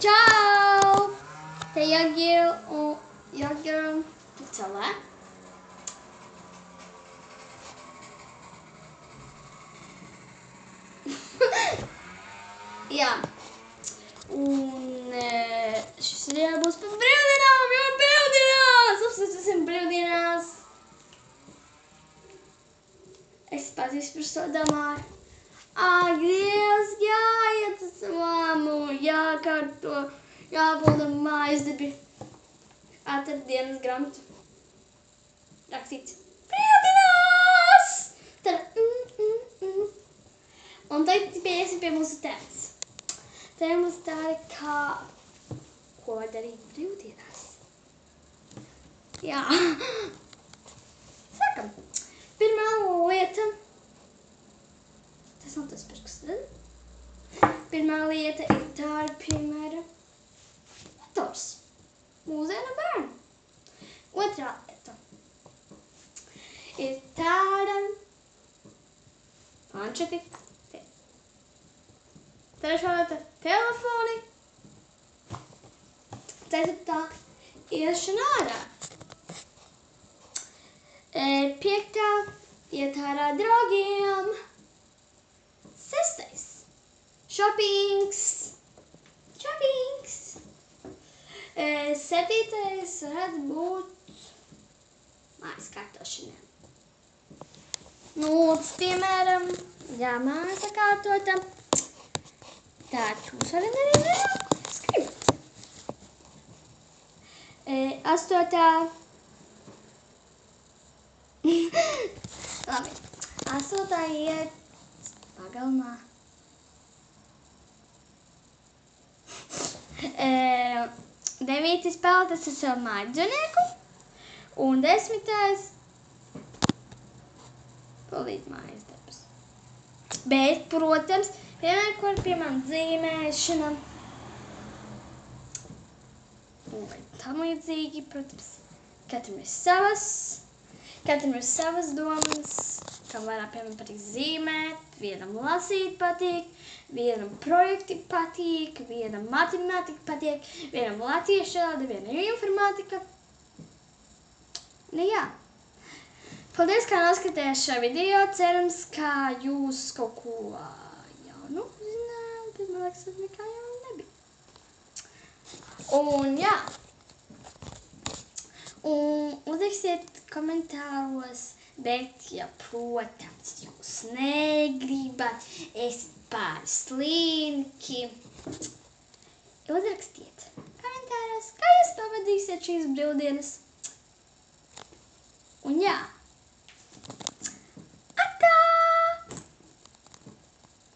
Ciao! Te jag beställer. Ja. Un šis ir jābūt par brīvdienām, jo ir brīvdienās! Apsveicam brīvdienās! Es patīšu par to domāju. Ak, Dievs, jāiet uz mammu, jākārto, jāpilda mājas darbi. Atver dienas grāmatu. Rakstīts brīvdienās! Tad, Un tagad pieiesim pie mūsu tēmas. Tēmas tāda kā, ko darīt brīvdienās. Jā. Sākam. Pirmā lieta. Tas nav tas pirks, tad? Pirmā lieta ir tāda, piemēram, dators. Mūsdienu bērnu. Otrā lieta ir tāda planšeti. Trešā lieta telefoni. Ceturtā iešana ārā. Piektā iet ārā draugiem. Sestais šopings. Septītais varētu būt mājas kārtošana. Piemēram, jā, māja sakārtota. Tā, jūs varat arī skribt. Astotā. Labi. Astotā iet pagalmā. Devītis spēlētas ar savu mājdzīvnieku. Un 10. pildīt mājas darbus. Bet, protams, piemēram, dzīmēšana. Un tam līdzīgi, protams, katram ir savas domas, kam vairāk, piemēram, patīk zīmēt, vienam lasīt patīk, vienam projekti patīk, vienam matemātika patīk, vienam latviešu valoda, vienam informātika. Jā. Paldies, kā noskatījās šo video. Cerams, ka jūs kaut ko jaunu zināt, bet man liekas, tas nekā jaunu nebija. Un jā. Un uzrakstiet komentāros, bet, ja, protams, jūs negribat, esat pāri slinki. Uzrakstiet komentāros, kā jūs pavadīsiet šīs brīvdienas. Un jā.